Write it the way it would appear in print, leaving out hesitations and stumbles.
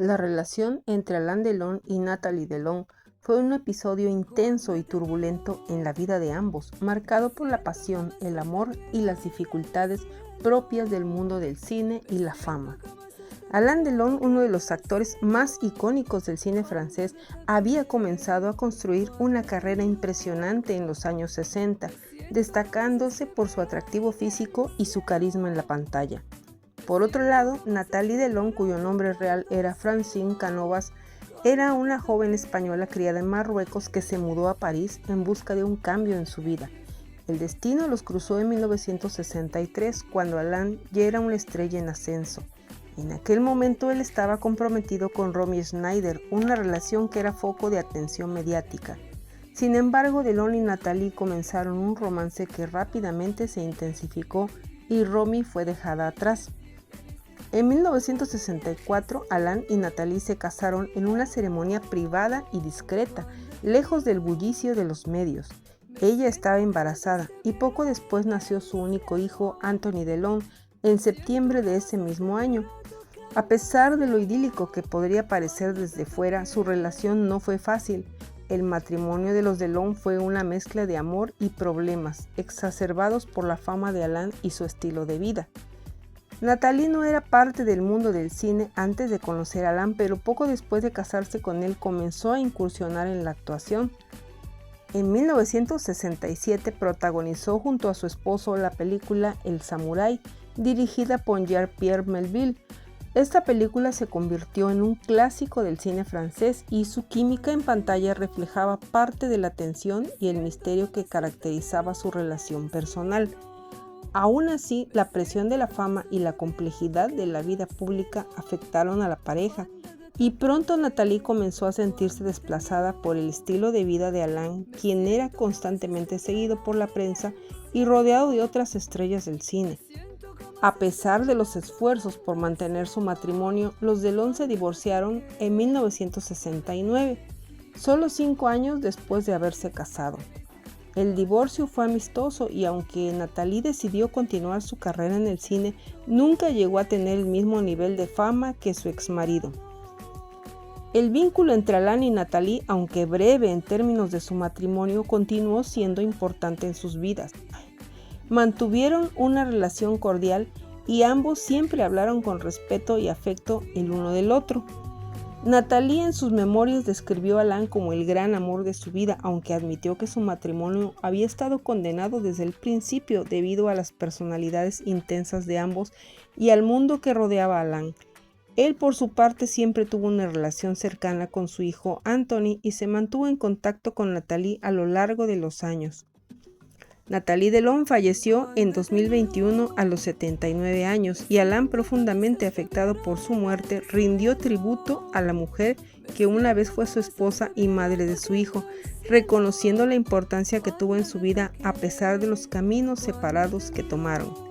La relación entre Alain Delon y Nathalie Delon fue un episodio intenso y turbulento en la vida de ambos, marcado por la pasión, el amor y las dificultades propias del mundo del cine y la fama. Alain Delon, uno de los actores más icónicos del cine francés, había comenzado a construir una carrera impresionante en los años 60, destacándose por su atractivo físico y su carisma en la pantalla. Por otro lado, Nathalie Delon, cuyo nombre real era Francine Cánovas, era una joven española criada en Marruecos que se mudó a París en busca de un cambio en su vida. El destino los cruzó en 1963, cuando Alain ya era una estrella en ascenso. En aquel momento él estaba comprometido con Romy Schneider, una relación que era foco de atención mediática. Sin embargo, Delon y Nathalie comenzaron un romance que rápidamente se intensificó y Romy fue dejada atrás. En 1964, Alain y Nathalie se casaron en una ceremonia privada y discreta, lejos del bullicio de los medios. Ella estaba embarazada y poco después nació su único hijo, Anthony Delon, en septiembre de ese mismo año. A pesar de lo idílico que podría parecer desde fuera, su relación no fue fácil. El matrimonio de los Delon fue una mezcla de amor y problemas, exacerbados por la fama de Alain y su estilo de vida. Nathalie no era parte del mundo del cine antes de conocer a Alain, pero poco después de casarse con él comenzó a incursionar en la actuación. En 1967 protagonizó junto a su esposo la película El Samurái, dirigida por Jean-Pierre Melville. Esta película se convirtió en un clásico del cine francés y su química en pantalla reflejaba parte de la tensión y el misterio que caracterizaba su relación personal. Aún así, la presión de la fama y la complejidad de la vida pública afectaron a la pareja, y pronto Nathalie comenzó a sentirse desplazada por el estilo de vida de Alain, quien era constantemente seguido por la prensa y rodeado de otras estrellas del cine. A pesar de los esfuerzos por mantener su matrimonio, los Delon se divorciaron en 1969, solo 5 años después de haberse casado. El divorcio fue amistoso y aunque Nathalie decidió continuar su carrera en el cine, nunca llegó a tener el mismo nivel de fama que su exmarido. El vínculo entre Alain y Nathalie, aunque breve en términos de su matrimonio, continuó siendo importante en sus vidas. Mantuvieron una relación cordial y ambos siempre hablaron con respeto y afecto el uno del otro. Nathalie en sus memorias describió a Alain como el gran amor de su vida, aunque admitió que su matrimonio había estado condenado desde el principio debido a las personalidades intensas de ambos y al mundo que rodeaba a Alain. Él, por su parte, siempre tuvo una relación cercana con su hijo Anthony y se mantuvo en contacto con Nathalie a lo largo de los años. Nathalie Delon falleció en 2021 a los 79 años y Alain, profundamente afectado por su muerte, rindió tributo a la mujer que una vez fue su esposa y madre de su hijo, reconociendo la importancia que tuvo en su vida a pesar de los caminos separados que tomaron.